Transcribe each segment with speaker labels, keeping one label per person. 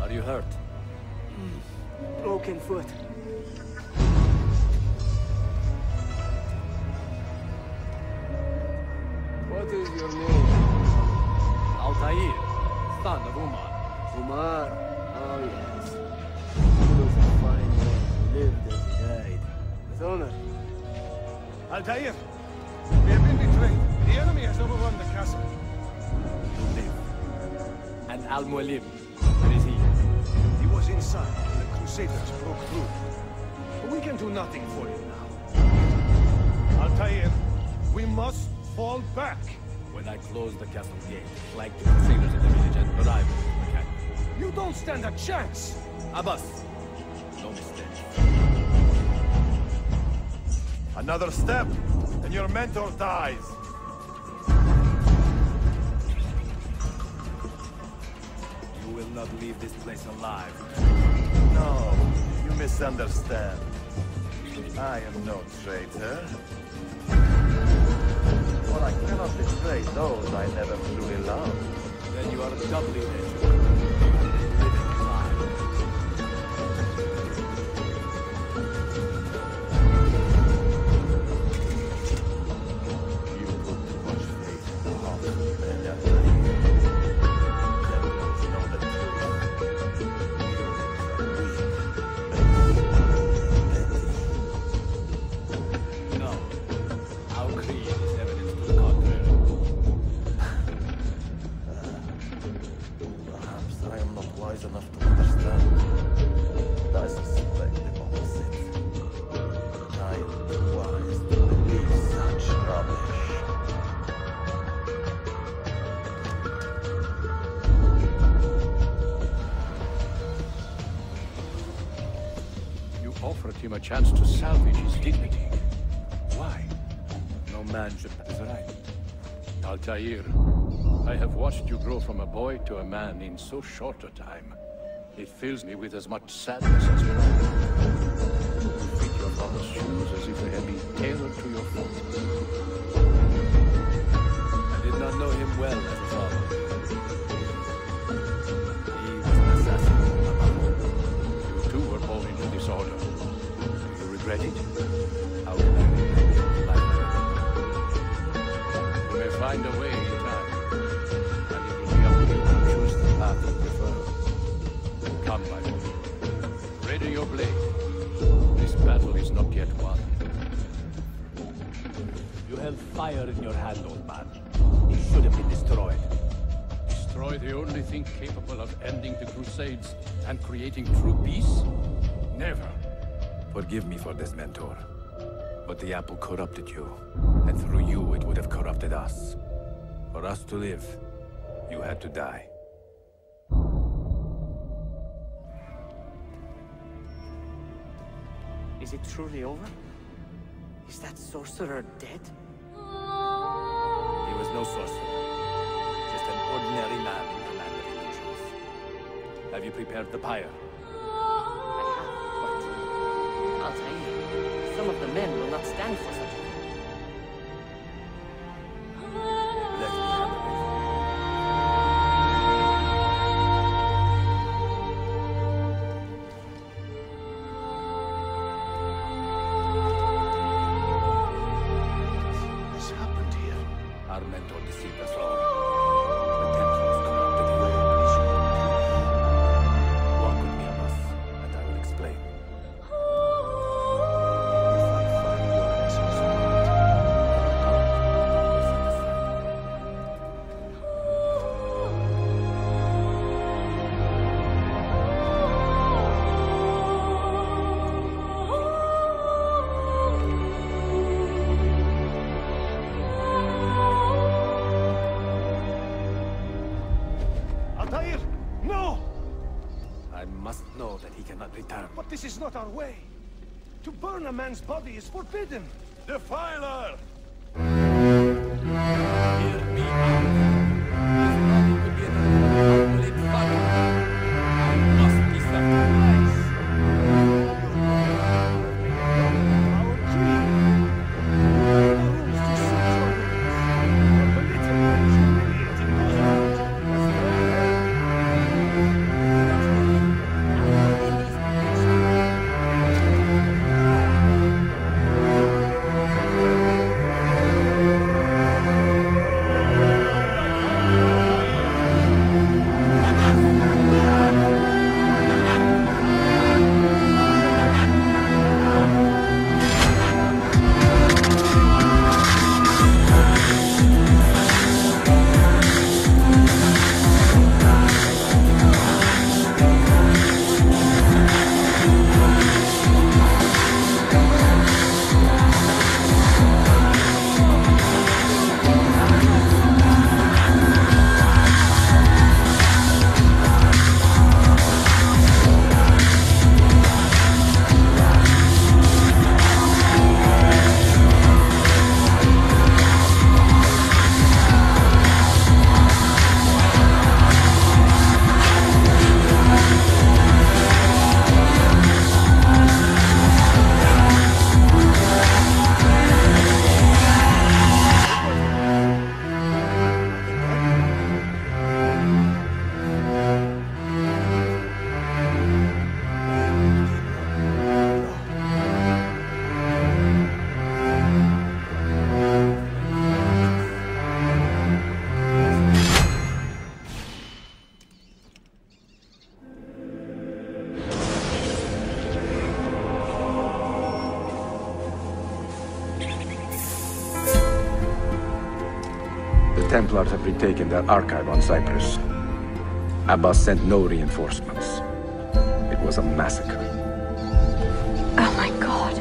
Speaker 1: Are you hurt?
Speaker 2: Broken foot. What is your name?
Speaker 1: Altaïr, son of Umar.
Speaker 2: Umar? Oh, yes. He was a fine man who lived as he died. With honor.
Speaker 3: Altaïr, we have been betrayed. The enemy has overrun the castle.
Speaker 1: To live. And Al-Mualim, where is he?
Speaker 3: He was inside when the Crusaders broke through. But we can do nothing for him now. Altaïr, we must fall back.
Speaker 1: When I close the castle gate, flank the Crusaders in the village and arrive at the camp.
Speaker 3: You don't stand a chance!
Speaker 1: Abbas, no mistake.
Speaker 4: Another step, and your mentor dies.
Speaker 1: You will not leave this place alive.
Speaker 4: No, you misunderstand. I am no traitor. But I cannot betray those I never truly loved.
Speaker 1: Then you are doubly wretched. Living alive.
Speaker 4: You put too much faith in the heart of men, Altaïr. Never know the truth.
Speaker 1: No. Our creed is evidence to the contrary.
Speaker 4: Perhaps I am not wise enough to understand. I suspect the opposite. I am too wise to believe such rubbish.
Speaker 5: You offered him a chance to salvage his dignity. Why?
Speaker 1: No man should is right.
Speaker 5: Altaïr, I have watched you grow from a boy to a man in so short a time. It fills me with as much sadness as pride. You fit your father's shoes as if they had been tailored to your foot.
Speaker 1: I did not know him well as a father. He was an assassin, above all.
Speaker 5: You too were born into disorder. Do you regret it?
Speaker 1: How can I regret the life I
Speaker 5: You may find a way in time, and it will be up to you to choose the path you prefer. Come, my boy. Ready your blade. This battle is not yet won.
Speaker 1: You held fire in your hand, old man. It should have been destroyed.
Speaker 5: Destroy the only thing capable of ending the Crusades and creating true peace? Never.
Speaker 1: Forgive me for this, mentor. But the apple corrupted you, and through you it would have corrupted us. For us to live, you had to die.
Speaker 2: Is it truly over? Is that sorcerer dead?
Speaker 1: He was no sorcerer. Just an ordinary man in the land of illusions. Have you prepared the pyre?
Speaker 2: I have, but... Altaïr, some of the men will not stand for such a thing.
Speaker 1: Let me handle it.
Speaker 3: What has happened here?
Speaker 1: Our mentor deceived us all. The temple is corrupted. Walk with me, Abbas, and I will explain.
Speaker 3: If I find your essence Altaïr! No!
Speaker 1: I must know that he cannot return.
Speaker 3: But this is not our way. To burn a man's body is forbidden.
Speaker 4: Defiler!
Speaker 1: Hear me out. His body could be another unbelieved fire. I must be sacrificed.
Speaker 3: Our creed. Our rules to suit your will. But the little one is humiliating those around him.
Speaker 1: Templars have retaken their archive on Cyprus. Abbas sent no reinforcements. It was a massacre.
Speaker 6: Oh my god.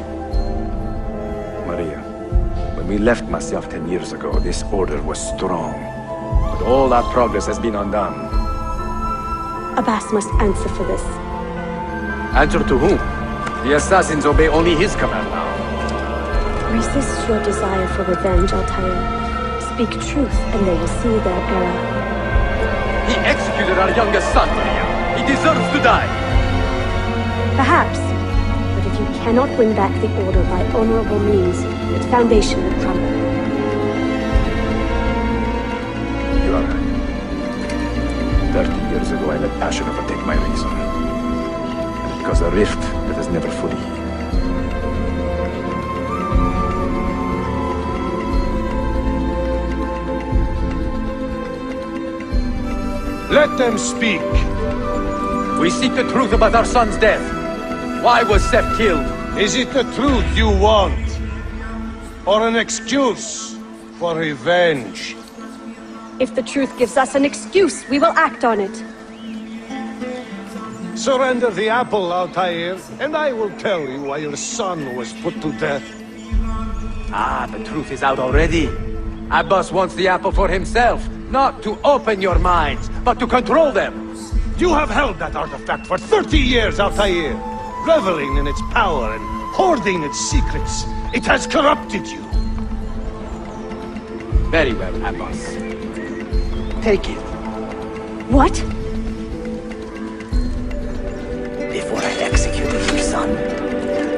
Speaker 1: Maria, when we left Masyaf 10 years ago, this order was strong. But all our progress has been undone.
Speaker 6: Abbas must answer for this.
Speaker 1: Answer to whom? The assassins obey only his command now.
Speaker 6: Resist your desire for revenge, Altaïr. Speak truth, and they will see their error.
Speaker 1: He executed our youngest son, Maria. He deserves to die.
Speaker 6: Perhaps. But if you cannot win back the Order by honorable means, its foundation will crumble.
Speaker 1: You are right. 30 years ago, I let passion overtake my reason. And it caused a rift that has never fully healed.
Speaker 3: Let them speak.
Speaker 1: We seek the truth about our son's death. Why was Seth killed?
Speaker 3: Is it the truth you want? Or an excuse for revenge?
Speaker 6: If the truth gives us an excuse, we will act on it.
Speaker 3: Surrender the apple, Altaïr, and I will tell you why your son was put to death.
Speaker 1: Ah, the truth is out already. Abbas wants the apple for himself, not to open your minds, but to control them.
Speaker 3: You have held that artifact for 30 years, Altaïr, reveling in its power and hoarding its secrets. It has corrupted you.
Speaker 1: Very well, Abbas. Take it.
Speaker 6: What?
Speaker 2: Before I executed your son,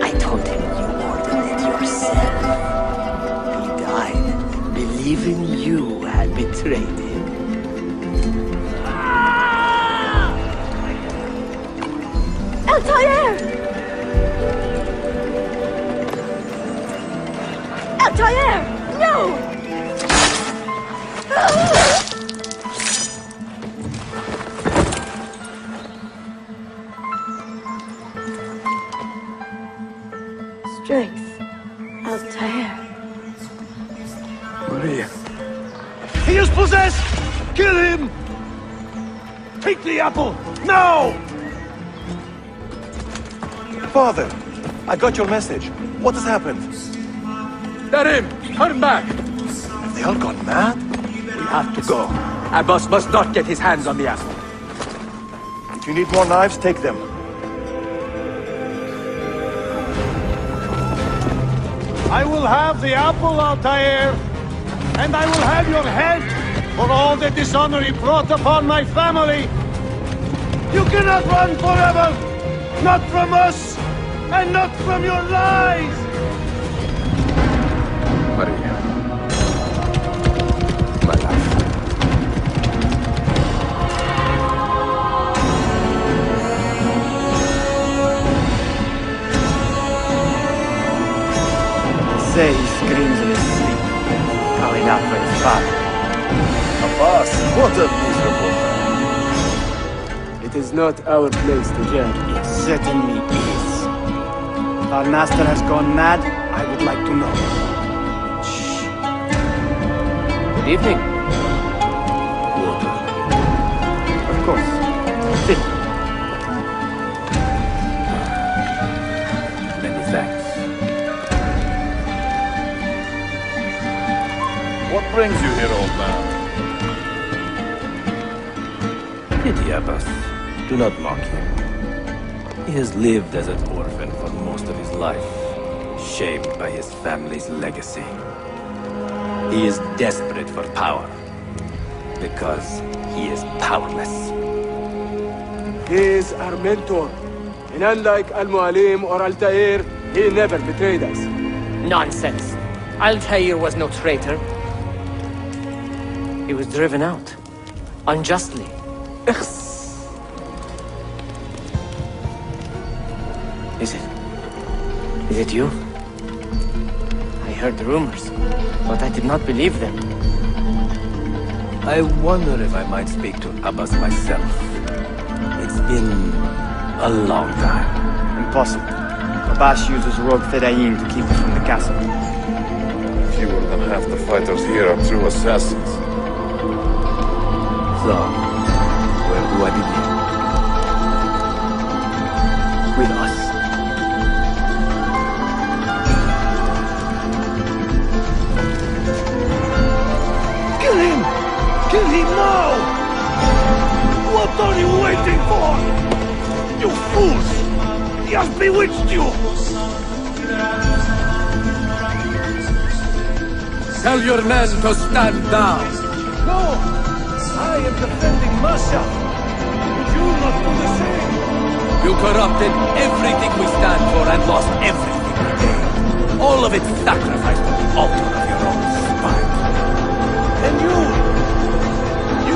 Speaker 2: I told him you ordered it yourself. He died, believing you had betrayed him.
Speaker 6: Altaïr! Altaïr! No! Strength. Altaïr.
Speaker 1: Maria.
Speaker 3: He is possessed! Kill him! Take the apple, now!
Speaker 4: Father, I got your message. What has happened?
Speaker 1: Darim, turn back!
Speaker 4: Have they all gone mad?
Speaker 1: We have to go. Abbas must not get his hands on the apple.
Speaker 4: If you need more knives, take them.
Speaker 3: I will have the apple, Altaïr, and I will have your head for all the dishonor he brought upon my family. You cannot run forever! Not from us, and not from your lies!
Speaker 1: Maria. My life.
Speaker 2: Say he screams in his sleep, calling out for his father.
Speaker 4: Abbas, what a miserable man.
Speaker 2: It is not our place to judge. It certainly is. If our master has gone mad, I would like to know. Shh. Good evening.
Speaker 1: Water.
Speaker 2: Of course. Sit.
Speaker 1: Many thanks.
Speaker 4: What brings you here, old man?
Speaker 1: Pity Abbas. Do not mock him. He has lived as an orphan for most of his life, shamed by his family's legacy. He is desperate for power, because he is powerless.
Speaker 2: He is our mentor. And unlike Al-Mualim or Altaïr, he never betrayed us.
Speaker 7: Nonsense. Altaïr was no traitor. He was driven out. Unjustly. Is it you? I heard the rumors, but I did not believe them.
Speaker 1: I wonder if I might speak to Abbas myself. It's been a long time.
Speaker 2: Impossible. Abbas uses rogue Fedayeen to keep us from the castle.
Speaker 8: Fewer than half the fighters here are true assassins.
Speaker 1: So, where do I begin?
Speaker 2: With us.
Speaker 3: Kill him! Kill him now! What are you waiting for? You fools! He has bewitched you!
Speaker 5: Tell your men to stand down!
Speaker 3: No! I am defending Masha! Would you not do the same?
Speaker 1: You corrupted everything we stand for and lost everything we gained. All of it sacrificed on the altar of your own spite.
Speaker 3: And you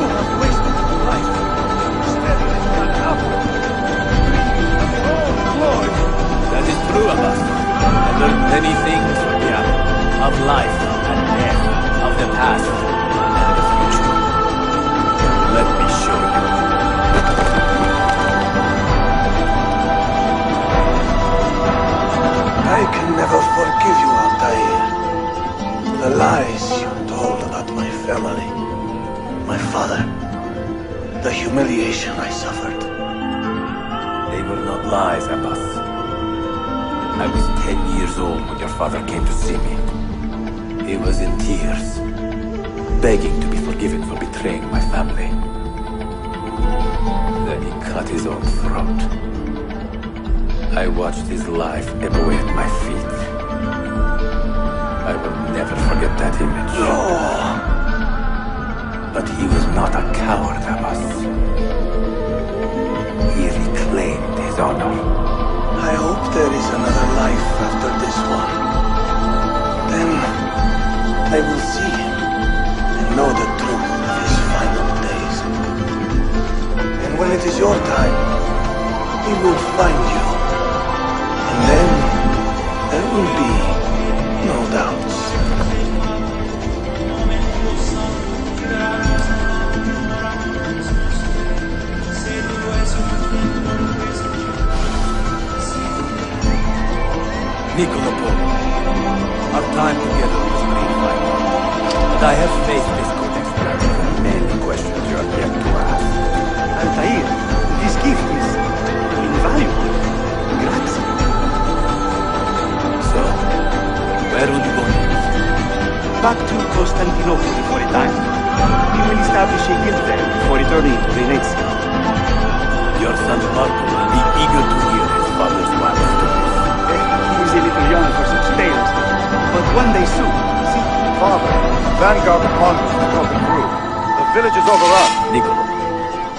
Speaker 3: have wasted your life staring at that apple, dreaming of your own glory.
Speaker 1: That is true of us. I learned many things from the apple. Of life and death. Of the past and the future. Let me show you.
Speaker 3: I can never forgive you, Altaïr. The lies you told about my family, my father, the humiliation I suffered.
Speaker 1: They were not lies, Abbas. I was 10 years old when your father came to see me. He was in tears, begging to be forgiven for betraying my family. Then he cut his own throat. I watched his life ebb away at my feet. I will never forget that image.
Speaker 3: No!
Speaker 1: But he was not a coward, Abbas. He reclaimed his honor.
Speaker 3: I hope there is another life after this one. Then I will see him and know the truth of his final days. And when it is your time, he will find you. And then there will be no doubts.
Speaker 1: Niccolo Polo, our time together was brief, but I have faced this codex with many questions you are yet to ask.
Speaker 2: Altaïr, this gift is invaluable. Grazie.
Speaker 1: So, where will you go next?
Speaker 2: Back to Constantinople for a time. We will establish a guild there before returning to Venezia.
Speaker 1: Your son Marco will be eager to hear his father's wild stories.
Speaker 2: He is a little young for such tales, but one day soon. See?
Speaker 8: Father, Vanguard of Mongols is broken through. The village is overrun.
Speaker 1: Niccolo,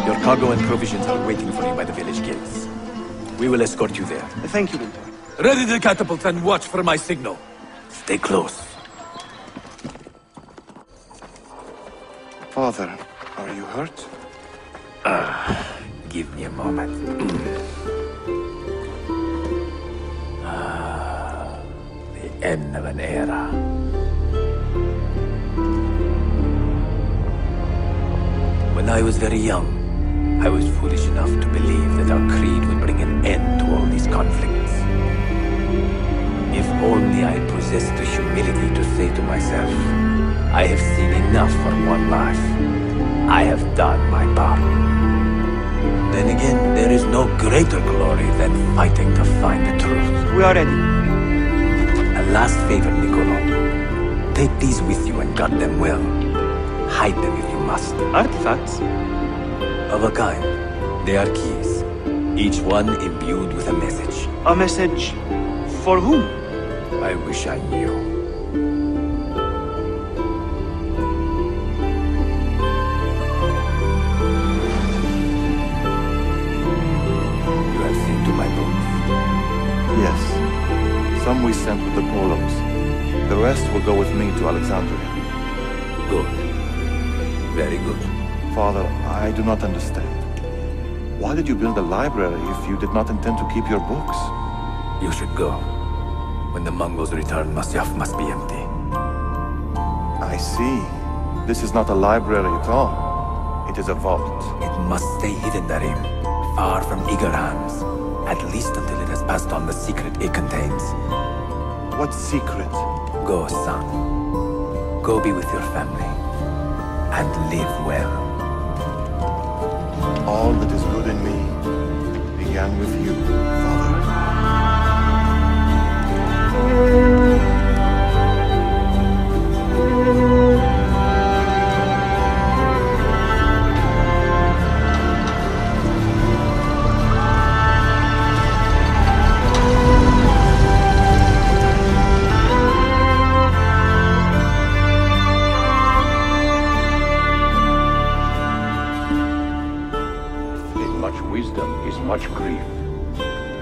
Speaker 1: your cargo and provisions are waiting for you by the village gates. We will escort you there.
Speaker 2: Thank you, Mentor.
Speaker 1: Ready the catapult and watch for my signal. Stay close.
Speaker 8: Father, are you hurt?
Speaker 1: Give me a moment. The end of an era. When I was very young, I was foolish enough to believe that our creed would bring an end to all these conflicts. If only I possessed the humility to say to myself, I have seen enough for one life. I have done my part. Then again, there is no greater glory than fighting to find the truth.
Speaker 2: We are ready.
Speaker 1: A last favor, Niccolo. Take these with you and guard them well. Hide them if you must.
Speaker 2: Artifacts?
Speaker 1: Of a kind. They are keys. Each one imbued with a message.
Speaker 2: A message for whom?
Speaker 1: I wish I knew. You have seen to my books.
Speaker 8: Yes. Some we sent with the Polos. The rest will go with me to Alexandria.
Speaker 1: Good. Very good.
Speaker 8: Father, I do not understand. Why did you build a library if you did not intend to keep your books?
Speaker 1: You should go. When the Mongols return, Masyaf must be empty.
Speaker 8: I see. This is not a library at all. It is a vault.
Speaker 1: It must stay hidden, Darim. Far from eager hands. At least until it has passed on the secret it contains.
Speaker 8: What secret?
Speaker 1: Go, son. Go be with your family. And live well.
Speaker 8: All that is good in me began with you, Father.
Speaker 5: Wisdom is much grief,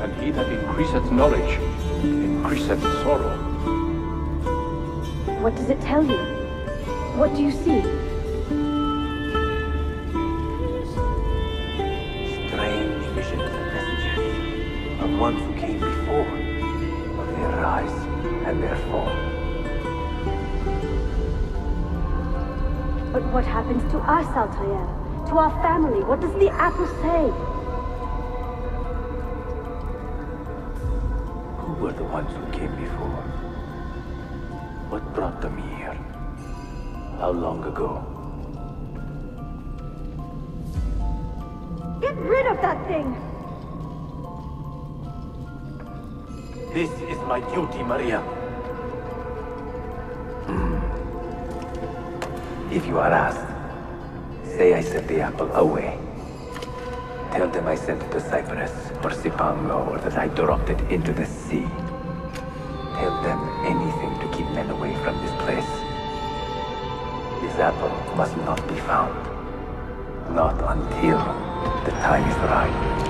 Speaker 5: and he that increaseth knowledge increaseth sorrow.
Speaker 6: What does it tell you? What do you see?
Speaker 1: Strange visions and messages of ones who came before, of their rise and their fall.
Speaker 6: But what happens to us, Altaïr? To our family? What does the apple say?
Speaker 1: Who were the ones who came before? What brought them here? How long ago?
Speaker 6: Get rid of that thing!
Speaker 1: This is my duty, Maria. If you are asked, say I sent the apple away. Tell them I sent it to Cyprus or Cipango, or that I dropped it into the sea. Tell them anything to keep men away from this place. This apple must not be found. Not until the time is right.